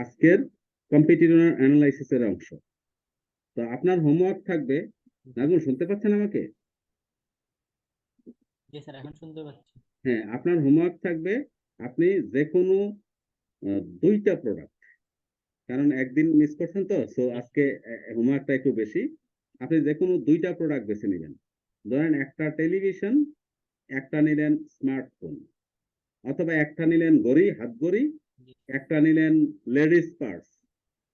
আজকের কম্পিটিটর অ্যানালাইসিসের অংশ। তো আপনার হোমওয়ার্ক থাকবে, নাজমুল শুনতে পাচ্ছেন আমাকে? জি স্যার, এখন শুনতে পাচ্ছি। হ্যাঁ, আপনার হোমওয়ার্ক থাকবে আপনি যে কোনো দুইটা প্রোডাক্ট, কারণ একদিন মিস করছেন তো, সো আজকে হোমওয়ার্কটা একটু বেশি। আপনি যে কোনো দুইটা প্রোডাক্ট বেছে নেবেন। ধরেন একটা টেলিভিশন, একটা নিলেন স্মার্টফোন, অথবা একটা নিলেন ঘড়ি, হাত ঘড়ি, জি একটা নিলেন লেডিস পার্স।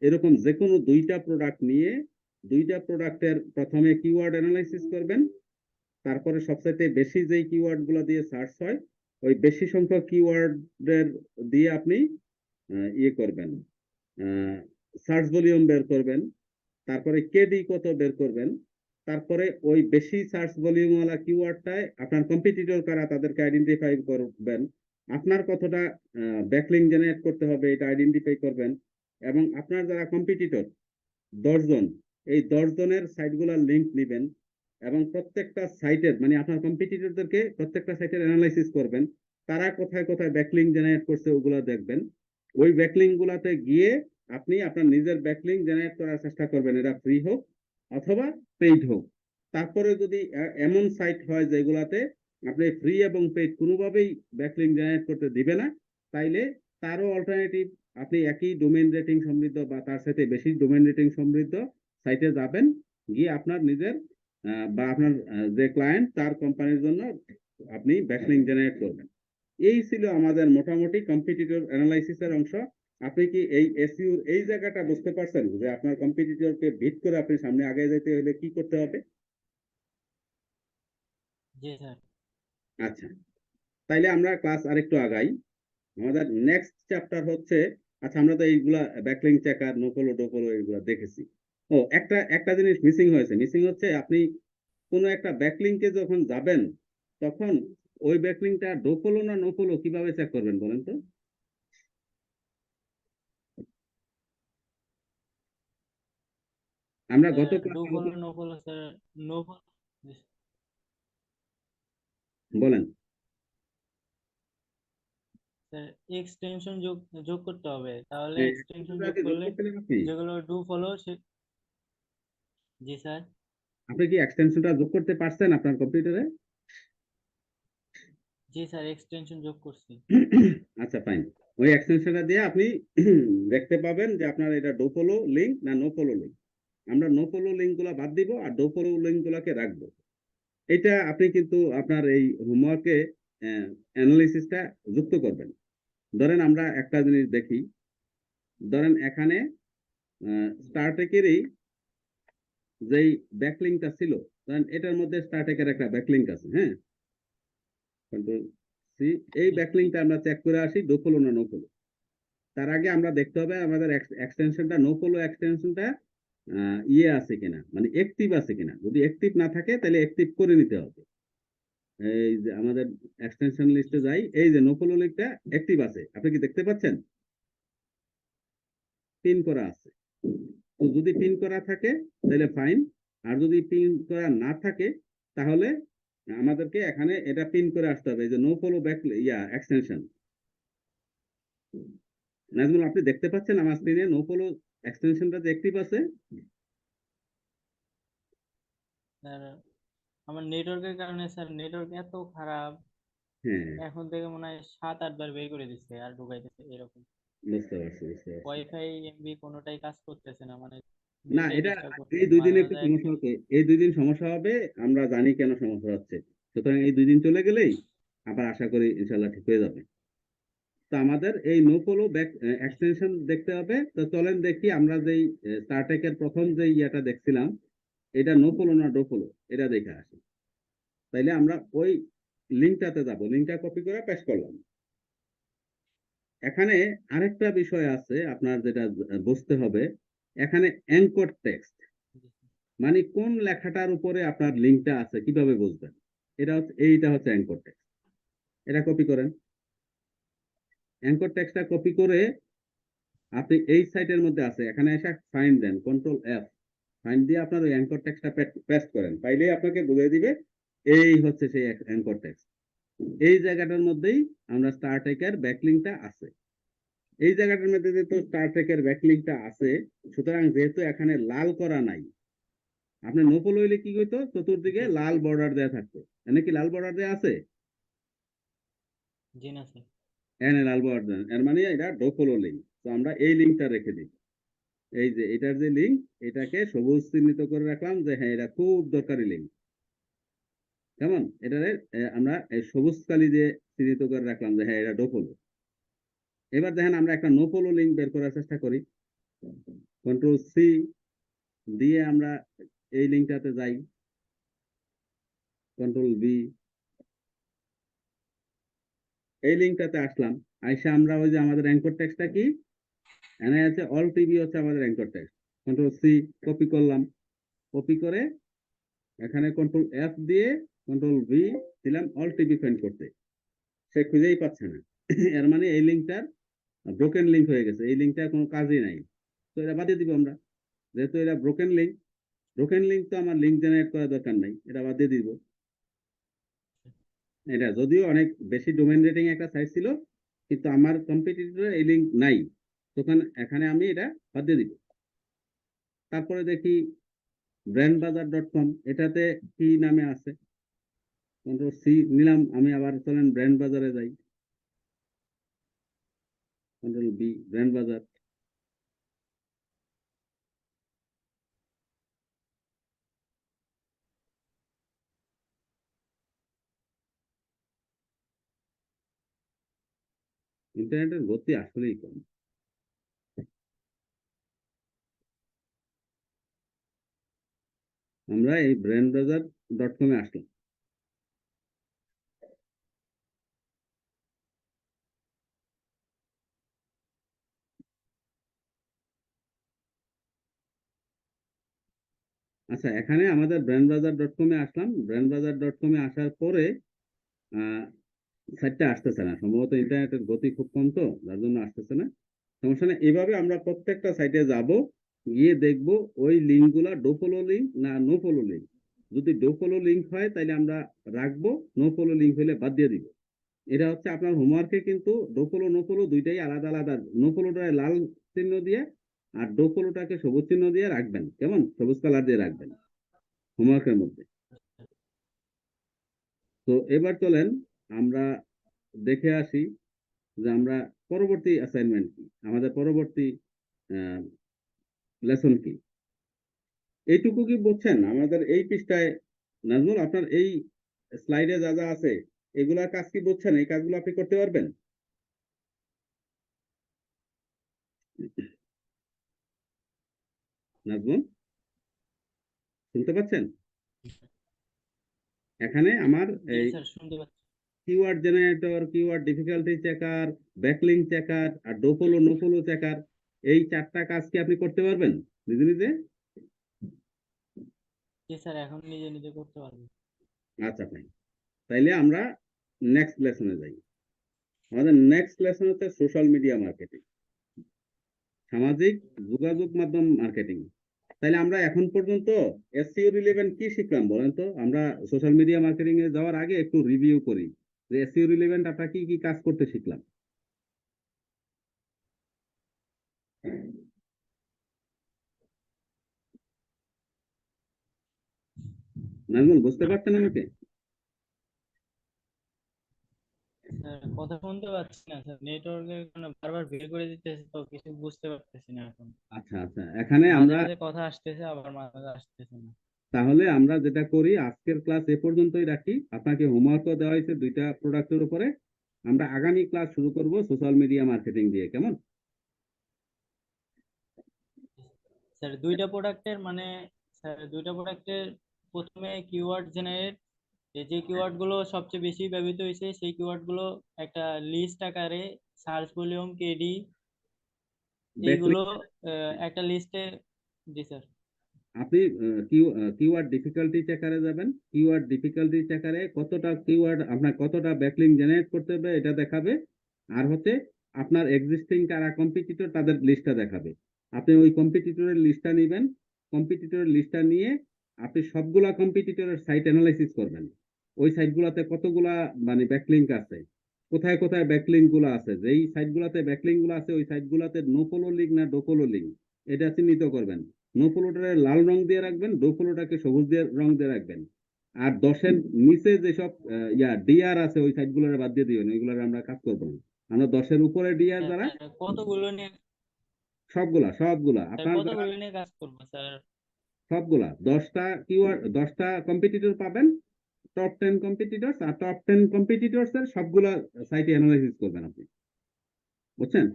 এরকম যে কোনো দুইটা প্রোডাক্ট নিয়ে দুইটা প্রোডাক্টের প্রথমে কিওয়ার্ড অ্যানালাইসিস করবেন। তারপরে সবচাইতে বেশি যেই কিওয়ার্ড গুলো দিয়ে সার্চ হয়, ওই বেশি সংখ্যক কিওয়ার্ডের দিয়ে আপনি ইয়ে করবেন, সার্চ ভলিউম বের করবেন। তারপরে কেডি কত বের করবেন। তারপরে ওই বেশি সার্চ ভলিউমওয়ালা কিওয়ার্ডটায় আপনার কম্পিটিটর কারা তাদেরকে আইডেন্টিফাই করবেন। আপনার কতটা ব্যাকলিং জেনারেট করতে হবে এটা আইডেন্টিফাই করবেন। এবং আপনার যারা কম্পিটিটর 10 জন, এই 10 জনের সাইটগুলোর লিঙ্ক নেবেন এবং প্রত্যেকটা সাইটের মানে আপনার কম্পিটিটরদেরকে প্রত্যেকটা সাইটের অ্যানালাইসিস করবেন। তারা কোথায় কোথায় ব্যাকলিং জেনারেট করছে ওগুলো দেখবেন। ওই ব্যাকলিং গুলাতে গিয়ে আপনি আপনার নিজের ব্যাকলিং জেনারেট করার চেষ্টা করবেন, এটা ফ্রি হোক অথবা পেইড হোক। তারপরে যদি এমন সাইট হয় যেগুলাতে আপনি ফ্রি এবং পেইড কোনোভাবেই ব্যাকলিং জেনারেট করতে দিবে না, তাইলে তারও অল্টারনেটিভ আপনি একই ডোমেইন রেটিং সমৃদ্ধ বা তার সাথে বেশি ডোমেইন রেটিং সমৃদ্ধ সাইটে যাবেন, গিয়ে আপনার নিজের বা আপনার যে ক্লায়েন্ট তার কোম্পানির জন্য আপনি ব্যাকলিং জেনারেট করবেন। এই ছিল আমাদের মোটামুটি কম্পিটিটর অ্যানালাইসিসের অংশ। আপনি কি এই এসইউর এই জায়গাটা বুঝতে পারছেন যে আপনার কম্পিটিটরকে বিট করে আপনি সামনে আগে যেতে হলে কি করতে হবে? জি স্যার। আচ্ছা, তাইলে আমরা ক্লাস আরেকটু আগাই। আমাদের নেক্সট চ্যাপ্টার হচ্ছে, আচ্ছা আমরা তো এইগুলা ব্যাকলিং চেকার, নোফলো ডোফলো এগুলা দেখেছি। ও, একটা একটা জিনিস মিসিং হয়েছে। মিসিং হচ্ছে আপনি কোনো একটা ব্যাকলিংকে যখন যাবেন, তখন ওই ব্যাকলিংটা ডোফলো না নোফলো কিভাবে চেক করবেন বলেন তো? আমরা গত ডু ক্লাসে follow no follow sir. No follow বলেন। স্যার, এক্সটেনশন যোগ যোগ করতে হবে, তাহলে হ্যাঁ, এক্সটেনশন এক্সটেনশনটা যোগ কি যোগ করলে করছিলেন আপনি? যেগুলো do follow say. G sir. আপনি কি এক্সটেনশনটা যোগ করতে পারছেন আপনার কম্পিউটারে? জি স্যার, এক্সটেনশন যোগ করছি। আচ্ছা, ফাইন। ওই এক্সটেনশনটা দিয়ে আপনি দেখতে পাবেন যে আপনার এটা ডো ফলো লিঙ্ক না নো ফলো লিঙ্ক। আমরা নো ফলো লিঙ্ক গুলা বাদ দিব আর ডো ফলো লিঙ্ক গুলাকে রাখবো। এটা আপনি কিন্তু আপনার এই হোমওয়ার্কে অ্যানালিসিসটা যুক্ত করবেন। ধরেন আমরা একটা জিনিস দেখি। ধরেন এখানে স্টারটেকেরই যেই ব্যাকলিংকটা ছিল, ধরেন এটার মধ্যে স্টারটেকের একটা ব্যাকলিংক আছে, হ্যাঁ। Control C. এই জি ব্যাকলিংকটা আমরা চেক করে আসি ডো ফলো না নো ফলো। তার আগে আমরা দেখতে হবে আমাদের এক্সটেনশনটা, নো ফলো এক্সটেনশনটা ইয়ে আছে কিনা, মানে অ্যাক্টিভ আছে কিনা। যদি অ্যাক্টিভ না থাকে তাহলে অ্যাক্টিভ করে নিতে হবে। এই যে আমাদের এক্সটেনশন জি লিস্টে স্যার। যাই, এই যে নো ফলো লিঙ্কটা অ্যাক্টিভ আছে, আপনি কি দেখতে পাচ্ছেন? পিন করা আছে। তো যদি পিন করা থাকে তাহলে ফাইন। আর যদি পিন করা না থাকে তাহলে আমাদেরকে এখানে এটা পিন করে আসতে হবে, এই যে no follow back extension. Nazmul, আপনি দেখতে পাচ্ছেন আমার স্ক্রিনে নো ফলো এক্সটেনশনটা যে অ্যাক্টিভ আছে? স্যার, আমার নেটওয়ার্কের কারণে স্যার, নেটওয়ার্ক এত খারাপ, হ্যাঁ, এখন থেকে মনে হয় 7-8 বার বের করে দিচ্ছে আর ঢুকাইতেছে এরকম। বুঝতে পারছি বুঝতে পারছি। ওয়াইফাই এমবি কোনোটাই কাজ করতেছে না, মানে না, দুইটাই এটা ডিস্টার্ব এই করতেছে, 2 দিন মাঝে একটু মাঝে সমস্যা হচ্ছে, এই 2 দিন সমস্যা হবে। আমরা জানি কেন সমস্যা হচ্ছে। সুতরাং এই 2 দিন চলে গেলেই আবার আশা করি ইনশাল্লাহ ঠিক হয়ে যাবে। তো আমাদের এই নো ফলো ব্যাক জি স্যার। এক্সটেনশন দেখতে হবে। তো চলেন দেখি আমরা যেই স্টারটেকের প্রথম যে ইয়েটা দেখছিলাম, এটা নো ফলো না ডো ফলো, এটা দেখে আসি। তাইলে আমরা ওই লিঙ্কটাতে যাব, লিঙ্কটা কপি করে পেস্ট করলাম। এখানে আরেকটা বিষয় আছে আপনার যেটা বুঝতে হবে। এখানে অ্যাঙ্কর টেক্সট জি স্যার। মানে কোন লেখাটার উপরে আপনার লিঙ্কটা আছে কিভাবে বুঝবেন? এইটা হচ্ছে অ্যাঙ্কর টেক্সট। এটা কপি করেন। অ্যাঙ্কর টেক্সটটা কপি করে আপনি এই সাইটের মধ্যে আছে, এখানে এসে ফাইন্ড দেন, কন্ট্রোল এফ। ফাইন্ড দিয়ে আপনার ওই অ্যাঙ্কর টেক্সটটা পেস্ট করেন, পাইলেই আপনাকে বুঝিয়ে দিবে এই হচ্ছে সেই অ্যাঙ্কর টেক্সট। এই জায়গাটার মধ্যেই আমরা স্টারটেকের ব্যাকলিংকটা আছে। এই জায়গাটার মধ্যে যেহেতু স্টার ট্রেকের ব্যাকলিংটা আছে, সুতরাং যেহেতু এখানে লাল করা নাই, আপনি নো ফলো হইলে কি হইতো, চতুর্দিকে জি লাল বর্ডার দেওয়া থাকতো। এখানে কি লাল বর্ডার দেওয়া আছে? জি না স্যার। এখানে লাল বর্ডার দেন, এর মানে এটা ডো ফলো লিঙ্ক। তো আমরা এই লিঙ্কটা রেখে দিই। এই যে এটার যে লিঙ্ক, এটাকে সবুজ চিহ্নিত করে রাখলাম যে হ্যাঁ এটা খুব দরকারি লিঙ্ক। কেমন? এটারে আমরা এই সবুজ কালি দিয়ে চিহ্নিত করে রাখলাম যে হ্যাঁ এটা ডো ফলো। এবার দেখেন আমরা একটা নো ফলো লিঙ্ক বের করার চেষ্টা করি। কন্ট্রোল সি দিয়ে আমরা এই লিঙ্কটাতে যাই, কন্ট্রোল বি, এই লিঙ্কটাতে আসলাম। আইসা আমরা ওই যে আমাদের অ্যাঙ্কর টেক্সটটা কি এনে আছে, অল টিভি হচ্ছে আমাদের anchor text. Control C copy করলাম, কপি করে এখানে কন্ট্রোল এফ দিয়ে কন্ট্রোল ভি দিলাম অল টিভি ফাইন্ড করতে। সে খুঁজেই পাচ্ছে না। এর মানে এই লিঙ্কটার ব্রোকেন লিঙ্ক হয়ে গেছে, এই লিঙ্কটার কোনো কাজই নাই। তো এটা বাদ দিয়ে দিব আমরা, যেহেতু এটা ব্রোকেন লিঙ্ক। ব্রোকেন লিঙ্ক তো আমার লিঙ্ক জেনারেট করার দরকার নাই, এটা বাদ দিয়ে দিব। এটা যদিও অনেক বেশি ডোমেন রেটিং একটা সাইট ছিল, কিন্তু আমার কম্পিটিটরে এই লিঙ্ক নাই, তখন এখানে আমি এটা বাদ দিয়ে দিব। তারপরে দেখি ব্র্যান্ডবাজার.কম, এটাতে কি নামে আছে, কন্ট্রোল সি নিলাম আমি। আবার চলেন ব্র্যান্ড বাজারে যাই, কন্ট্রোল বি, ব্র্যান্ড বাজার। ইন্টারনেটের গতি আসলেই কম। আমরা এই ব্র্যান্ডবাজার.কমে আসলাম। আচ্ছা, এখানে আমাদের ব্র্যান্ডবাজার.কমে আসলাম। ব্র্যান্ডবাজার.কমে আসার পরে আহ সাইটটা আসতেছে না, সম্ভবত ইন্টারনেটের গতি খুব কম, তো যার জন্য আসতেছে না। সমস্যা নেই, এভাবে আমরা প্রত্যেকটা সাইটে যাব, গিয়ে দেখব ওই লিঙ্ক গুলা ডো ফলো লিঙ্ক না নো ফলো লিঙ্ক। যদি ডো ফলো লিঙ্ক হয় তাহলে আমরা রাখবো, নো ফলো লিঙ্ক হলে বাদ দিয়ে দিব। এটা হচ্ছে আপনার হোমওয়ার্কে, কিন্তু ডো ফলো নো ফলো দুইটাই আলাদা আলাদা। নো ফলোটা লাল চিহ্ন দিয়ে আর ডো ফলোটাকে সবুজ চিহ্ন দিয়ে রাখবেন, কেমন, সবুজ কালার দিয়ে রাখবেন হোমওয়ার্কের মধ্যে। তো এবার চলেন আমরা দেখে আসি যে আমরা পরবর্তী অ্যাসাইনমেন্ট কি, আমাদের পরবর্তী লেসন কি। এইটুকু কি বুঝছেন আমাদের এই পৃষ্ঠায়? নাজমুল, আপনার এই স্লাইডে যা যা আছে এগুলার কাজ কি বুঝছেন? এই কাজগুলো আপনি করতে পারবেন? নাজমুল, শুনতে পাচ্ছেন? এখানে আমার জি এই স্যার শুনতে পাচ্ছি। Keyword generator, keyword difficulty checker, backlink checker আর do follow no follow checker, এই চারটা কাজ কি আপনি করতে পারবেন নিজে নিজে? জি স্যার এখন নিজে নিজে করতে পারবো। আচ্ছা ভাই, তাইলে আমরা নেক্সট লেসনে যাই। আমাদের নেক্সট লেসন হচ্ছে সোশ্যাল মিডিয়া মার্কেটিং, সামাজিক যোগাযোগ মাধ্যম মার্কেটিং। তাইলে আমরা এখন পর্যন্ত এসইও রিলেভেন্ট কি শিখলাম বলেন তো? আমরা সোশ্যাল মিডিয়া মার্কেটিং এ যাওয়ার আগে একটু রিভিউ করি যে এসইও রিলেভেন্ট আমরা কি কি কাজ করতে শিখলাম। নাজমুল, বুঝতে পারছেন আমাকে? স্যার কথা শুনতে পাচ্ছি না স্যার, নেটওয়ার্কের কারণে বারবার বের করে দিতেছে, তো কিছু বুঝতে পারতেছি না এখন। আচ্ছা আচ্ছা, এখানে মাঝে আমরা মাঝে কথা আসতেছে আবার মাঝে মাঝে আসতেছে না। তাহলে আমরা যেটা করি, আজকের ক্লাস এ পর্যন্তই রাখি। আপনাকে হোমওয়ার্কও দেওয়া হয়েছে দুইটা প্রোডাক্টের উপরে। আমরা আগামী ক্লাস শুরু করব সোশ্যাল মিডিয়া মার্কেটিং দিয়ে, কেমন? স্যার দুইটা প্রোডাক্টের মানে, স্যার দুইটা প্রোডাক্টের প্রথমে কিওয়ার্ড জেনারেট, যে কিওয়ার্ড গুলো সবচেয়ে বেশি ব্যবহৃত হয়েছে সেই কিওয়ার্ড গুলো একটা লিস্ট আকারে, সার্চ ভলিউম কেডি এইগুলো ব্যাকলিং, একটা লিস্টে। জি স্যার। আপনি কিওয়ার্ড ডিফিকাল্টি চেকারে যাবেন। কিওয়ার্ড ডিফিকাল্টি চেকারে কতটা কিওয়ার্ড আপনার কতটা ব্যাকলিং জেনারেট করতে হবে এটা দেখাবে। আর হচ্ছে আপনার এক্সিস্টিং কারা কম্পিটিটর তাদের লিস্টটা দেখাবে। আপনি ওই কম্পিটিটরের লিস্টটা নেবেন। কম্পিটিটরের লিস্টটা নিয়ে আপনি সবগুলা কম্পিটিটরের সাইট অ্যানালাইসিস করবেন। ওই সাইটগুলোতে কতগুলা মানে ব্যাকলিঙ্ক আছে, কোথায় কোথায় ব্যাকলিঙ্ক গুলো আছে, যেই সাইট গুলাতে ব্যাকলিঙ্ক গুলো আছে ওই সাইট গুলাতে নো ফলো লিঙ্ক না ডো ফলো লিঙ্ক, এটা চিহ্নিত করবেন। নো ফলোটারে লাল রং দিয়ে রাখবেন, ডো ফলোটাকে সবুজ দিয়ে রং দিয়ে রাখবেন। আর 10-এর নিচে যেসব ডিআর আছে ওই সাইট গুলোর বাদ দিয়ে দিবেন, ওইগুলোর আমরা কাজ করবো না। আমরা 10-এর উপরে ডিআর যারা, স্যার কতগুলো নিয়ে সবগুলা সবগুলা স্যার আপনার যারা, কতগুলো নিয়ে কাজ করবো স্যার? সবগুলা 10টা কিওয়ার্ড, 10টা কম্পিটিটর পাবেন, টপ 10 কম্পিটিটরস, আর টপ 10 কম্পিটিটরস এর সবগুলা সাইটে অ্যানালাইসিস করবেন আপনি, বুঝছেন?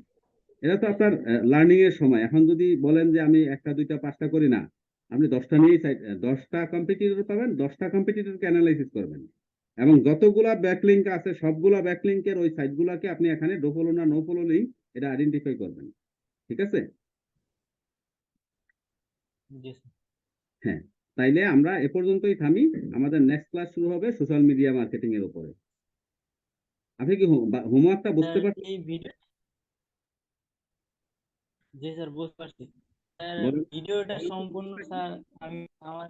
এটা তো জি আপনার স্যার। লার্নিং এর সময়। এখন যদি বলেন যে আমি একটা দুইটা পাঁচটা করি না, আপনি 10টা নিয়েই 10টা কম্পিটিটর পাবেন, 10টা কম্পিটিটরকে অ্যানালাইসিস করবেন, এবং যতগুলা ব্যাকলিঙ্ক আছে সবগুলা ব্যাকলিঙ্কের ওই সাইটগুলোকে আপনি এখানে ডো ফলো না নো ফলো লিঙ্ক এটা আইডেন্টিফাই করবেন। ঠিক আছে? জি স্যার। হ্যাঁ, তাইলে আমরা এ পর্যন্তই থামি। আমাদের নেক্সট ক্লাস শুরু হবে সোশ্যাল মিডিয়া মার্কেটিং এর উপরে। আপনি কি হোমওয়ার্কটা বুঝতে স্যার পারছেন? এই ভিডিও, জি স্যার বুঝতে পারছি। স্যার বলেন, ভিডিওটা সম্পূর্ণ স্যার আমি আমার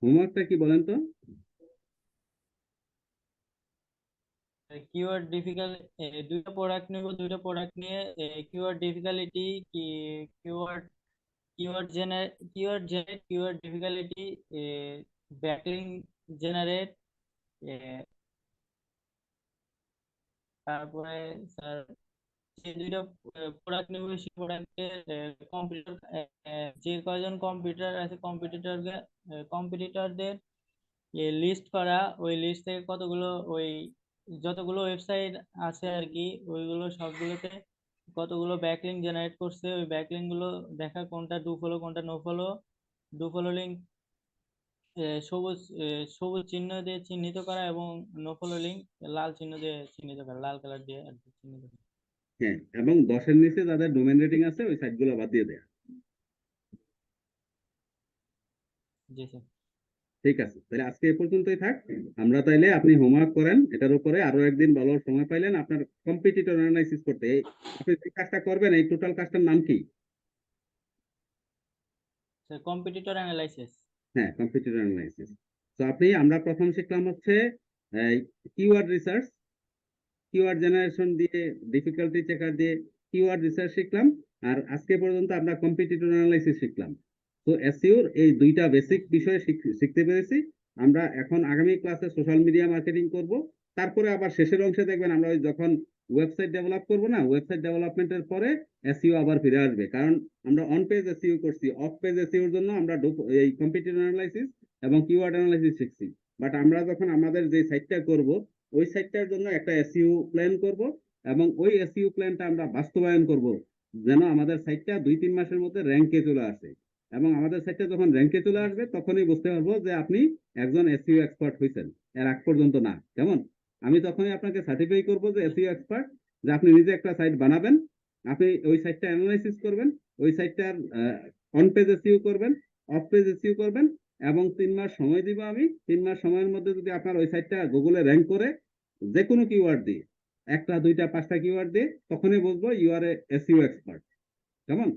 হোমওয়ার্কটা কি বলেন তো? কিওয়ার্ড ডিফিকাল্ট, দুইটা প্রোডাক্ট নেব, দুইটা প্রোডাক্ট নিয়ে কিওয়ার্ড ডিফিকাল্টি কি, keyword keyword generate, keyword difficulty, backlink generate, তারপরে স্যার যে দুইটা প্রোডাক্ট নেব সেই প্রোডাক্টের কম্পিউটার, যে কয়জন কম্পিউটার আছে কম্পিটিটরদের লিস্ট করা, ওই লিস্ট থেকে কতগুলো ওই যতগুলো ওয়েবসাইট আছে আর কি ওইগুলো সবগুলোতে কতগুলো ব্যাকলিঙ্ক জেনারেট করছে, ওই ব্যাকলিঙ্ক গুলো দেখা কোনটা ডু ফলো কোনটা no follow. Do follow link সবুজ চিহ্ন দিয়ে চিহ্নিত করা, এবং নো ফলো লিঙ্ক লাল চিহ্ন দিয়ে চিহ্নিত করা, লাল কালার দিয়ে আর কি চিহ্নিত করা। হ্যাঁ, এবং 10-এর নিচে যাদের ডোমেন রেটিং আছে ওই সাইটগুলো বাদ দিয়ে দেয়া। জি স্যার। ঠিক আছে, তাহলে আজকে এ পর্যন্তই থাক। আমরা তাইলে আপনি হোমওয়ার্ক করেন এটার উপরে, আরো একদিন ভালো সময় পাইলেন আপনার কম্পিটিটর অ্যানালাইসিস করতে। আপনি যে কাজটা করবেন এই টোটাল কাজটার নাম কি? Sir competitor analysis. হ্যাঁ, কম্পিটিটর অ্যানালাইসিস। তো আমরা প্রথম শিখলাম হচ্ছে কিওয়ার্ড রিসার্চ, কিওয়ার্ড জেনারেশন দিয়ে, ডিফিকাল্টি চেকার দিয়ে কিওয়ার্ড রিসার্চ শিখলাম। আর আজকে পর্যন্ত আমরা কম্পিটিটর অ্যানালাইসিস শিখলাম। তো এসইওর এই দুইটা বেসিক বিষয় শিখতে পেরেছি। আমরা এখন আগামী ক্লাসে সোশ্যাল মিডিয়া মার্কেটিং করব। তারপরে আবার শেষের অংশে দেখবেন আমরা ওই যখন ওয়েবসাইট ডেভেলপ করব না, ওয়েবসাইট ডেভেলপমেন্টের পরে এসইও আবার ফিরে আসবে, কারণ আমরা অন পেজ এসইও করছি, অফ পেজ এসইওর জন্য আমরা এই কম্পিটিটর অ্যানালাইসিস এবং কিওয়ার্ড অ্যানালাইসিস শিখছি। বাট আমরা যখন আমাদের যে সাইটটা করব ওই সাইটটার জন্য একটা এসইও প্ল্যান করব, এবং ওই এসইও প্ল্যানটা আমরা বাস্তবায়ন করব যেন আমাদের সাইটটা 2-3 মাসের মধ্যে র্যাঙ্কে চলে আসে। এবং আমাদের সাইটটা যখন র্যাঙ্কে চলে আসবে তখনই বুঝতে পারবো যে আপনি একজন এসইও এক্সপার্ট হয়েছেন, এর আগ পর্যন্ত না। কেমন? আমি তখনই আপনাকে সার্টিফাই করবো যে এসইও এক্সপার্ট, যে আপনি নিজে একটা সাইট বানাবেন, আপনি ওই সাইটটা অ্যানালাইসিস করবেন, ওই সাইটটার অন পেজ এসইও করবেন, অফ পেজ এসইও করবেন, এবং 3 মাস সময় দিব আমি। 3 মাস সময়ের মধ্যে যদি আপনার ওই সাইটটা গুগলে র্যাঙ্ক করে যে কোনো কিওয়ার্ড দিয়ে, একটা দুইটা পাঁচটা কিওয়ার্ড দিয়ে, তখনই বলবো you are a SEO expert. কেমন?